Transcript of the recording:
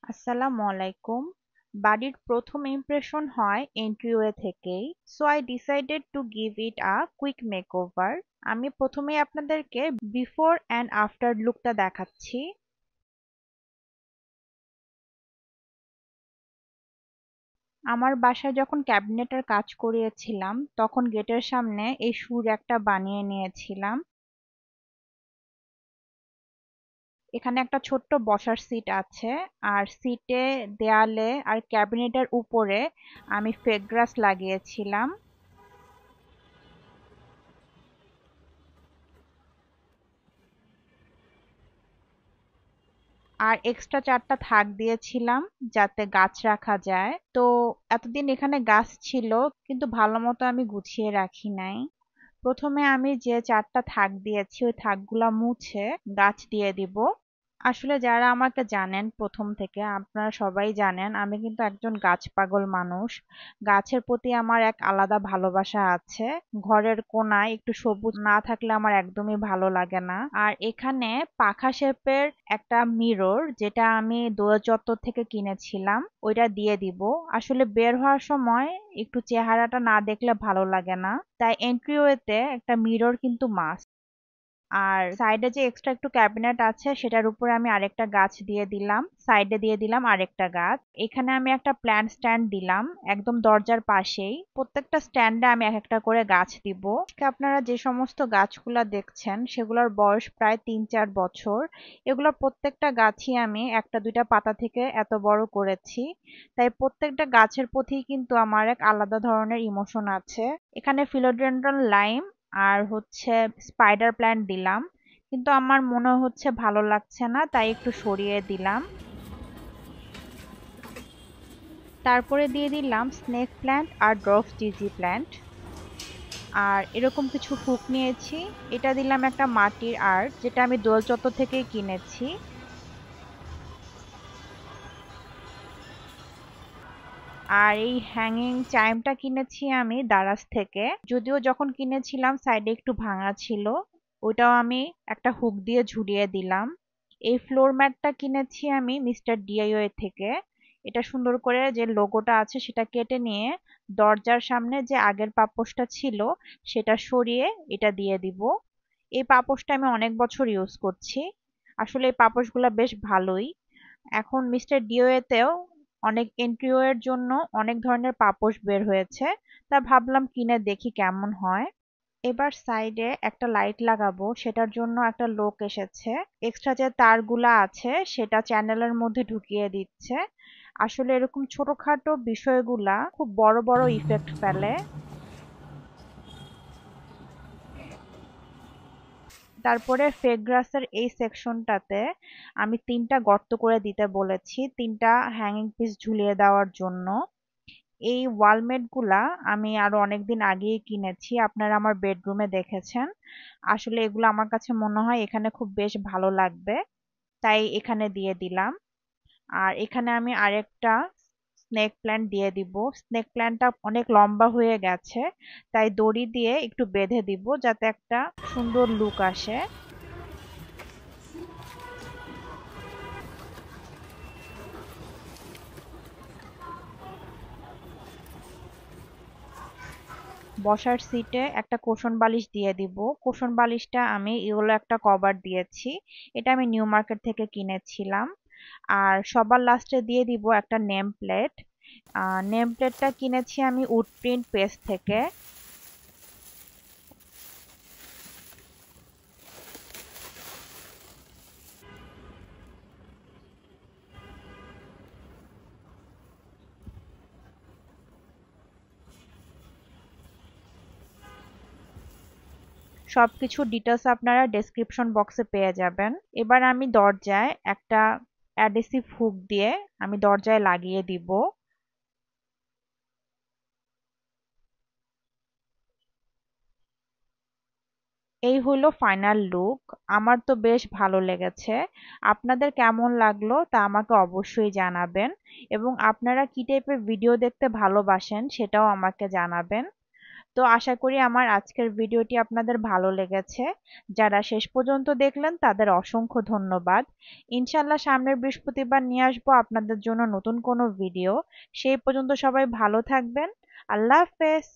আসসালামু আলাইকুম। বাড়ির প্রথম ইমপ্রেশন হয় এন্ট্রিওয়ে থেকেই। So I decided to give it a quick makeover. আমি প্রথমেই আপনাদেরকে বিফোর অ্যান্ড আফটার লুকটা দেখাচ্ছি। আমার বাসায় যখন ক্যাবিনেটের কাজ করিয়েছিলাম তখন গেটের সামনে এই শু র্যাকটা বানিয়ে নিয়েছিলাম। এখানে একটা ছোট্ট বসার সিট আছে, আর সিটে, দেয়ালে আর ক্যাবিনেটের উপরে আমি ফেক গ্রাস লাগিয়েছিলাম। আর এক্সট্রা 4টা থাক দিয়েছিলাম যাতে গাছ রাখা যায়। তো এতদিন এখানে গাছ ছিল, কিন্তু ভালো মতো আমি গুছিয়ে রাখি নাই। প্রথমে আমি যে 4টা থাক দিয়েছি ওই থাকগুলা মুছে গাছ দিয়ে দিব। আসলে যারা আমাকে জানেন প্রথম থেকে, আপনারা সবাই জানেন আমি কিন্তু একজন গাছ পাগল মানুষ। গাছের প্রতি আমার এক আলাদা ভালোবাসা আছে। ঘরের কোনায় একটু সবুজ না থাকলে আমার একদমই ভালো লাগে না। আর এখানে পাখা শেপের একটা মিরর, যেটা আমি দোয়া চত্বর থেকে কিনেছিলাম, ওইটা দিয়ে দিব। আসলে বের হওয়ার সময় একটু চেহারাটা না দেখলে ভালো লাগে না, তাই এন্ট্রিওয়েতে একটা মিরর কিন্তু মাস্ট। আর সাইডে যে এক্সট্রা একটু ক্যাবিনেট আছে সেটার উপরে আমি আরেকটা গাছ দিয়ে দিলাম, সাইডে দিয়ে দিলাম আরেকটা গাছ। এখানে আমি একটা প্ল্যান্ট স্ট্যান্ড দিলাম একদম দরজার পাশেই। প্রত্যেকটা স্ট্যান্ডে আমি এক একটা করে গাছ দিব। আজকে আপনারা যে সমস্ত গাছগুলা দেখছেন সেগুলোর বয়স প্রায় 3-4 বছর। এগুলোর প্রত্যেকটা গাছই আমি একটা দুইটা পাতা থেকে এত বড় করেছি। তাই প্রত্যেকটা গাছের প্রতি কিন্তু আমার এক আলাদা ধরনের ইমোশন আছে। এখানে ফিলোডেন্ড্রন লাইম আর হচ্ছে স্পাইডার প্ল্যান্ট দিলাম, কিন্তু আমার মনে হচ্ছে ভালো লাগছে না, তাই একটু সরিয়ে দিলাম। তারপরে দিয়ে দিলাম স্নেক প্ল্যান্ট আর ড্রফ জিজি প্ল্যান্ট। আর এরকম কিছু হুক নিয়েছি। এটা দিলাম একটা মাটির আর্ট, যেটা আমি দোল চত্বর থেকেই কিনেছি। আর এই হ্যাঙ্গিং চাইমটা কিনেছি আমি দারাজ থেকে। যদিও যখন কিনেছিলাম সাইডে একটু ভাঙা ছিল, ওটাও আমি একটা হুক দিয়ে ঝুলিয়ে দিলাম। এই ফ্লোর ম্যাটটা কিনেছি আমি মিস্টার ডিআইওয়াই থেকে। এটা সুন্দর করে যে লোগোটা আছে সেটা কেটে নিয়ে দরজার সামনে যে আগের পাপোশটা ছিল সেটা সরিয়ে এটা দিয়ে দিব। এই পাপোশটা আমি অনেক বছর ইউজ করছি। আসলে এই পাপোশগুলো বেশ ভালোই। এখন মিস্টার ডিওএতেও অনেক এন্ট্রিও এর জন্য অনেক ধরনের পাপোশ বের হয়েছে, তা ভাবলাম কিনে দেখি কেমন হয়। এবার সাইডে একটা লাইট লাগাবো, সেটার জন্য একটা লোক এসেছে। এক্সট্রা যে তারগুলা আছে সেটা চ্যানেলের মধ্যে ঢুকিয়ে দিচ্ছে। আসলে এরকম ছোটখাটো বিষয়গুলা খুব বড় বড় ইফেক্ট ফেলে। তারপরে ফেক গ্রাসের এই সেকশনটাতে আমি 3টা গর্ত করে দিতে বলেছি, 3টা হ্যাঙ্গিং পিস ঝুলিয়ে দেওয়ার জন্য। এই ওয়ালমেট গুলা আমি আরো অনেকদিন আগেই কিনেছি, আপনারা আমার বেডরুমে দেখেছেন। আসলে এগুলো আমার কাছে মনে হয় এখানে খুব বেশ ভালো লাগবে, তাই এখানে দিয়ে দিলাম। আর এখানে আমি আরেকটা স্নেক প্ল্যান্ট দিয়ে দিব। স্নেক প্ল্যান্টটা অনেক লম্বা হয়ে গেছে, তাই দড়ি দিয়ে একটু বেঁধে দিব যাতে একটা সুন্দর লুক আসে। বসার সিটে একটা কুশন বালিশ দিয়ে দিব। কুশন বালিশটা আমি ইয়েলো একটা কভার দিয়েছি, এটা আমি নিউ মার্কেট থেকে কিনেছিলাম। আর সবার লাস্টে দিয়ে দিব একটা নেম প্লেট। নেম প্লেটটা কিনেছি আমি উড প্রিন্ট পেজ থেকে। সবকিছু ডিটেলস আপনারা ডেসক্রিপশন বক্সে পেয়ে যাবেন। এবার আমি দরজায় একটা অ্যাডহেসিভ হুক দিয়ে আমি দরজায় লাগিয়ে দিব। এই হলো ফাইনাল লুক। আমার তো বেশ ভালো লেগেছে। আপনাদের কেমন লাগলো তা আমাকে অবশ্যই জানাবেন, এবং আপনারা কি টাইপের ভিডিও দেখতে ভালোবাসেন সেটাও আমাকে জানাবেন। তো আশা করি আমার আজকের ভিডিওটি আপনাদের ভালো লেগেছে। যারা শেষ পর্যন্ত দেখলেন তাদের অসংখ্য ধন্যবাদ। ইনশাল্লাহ সামনের বৃহস্পতিবার নিয়ে আসবো আপনাদের জন্য নতুন কোনো ভিডিও। সেই পর্যন্ত সবাই ভালো থাকবেন। আল্লাহ হাফেজ।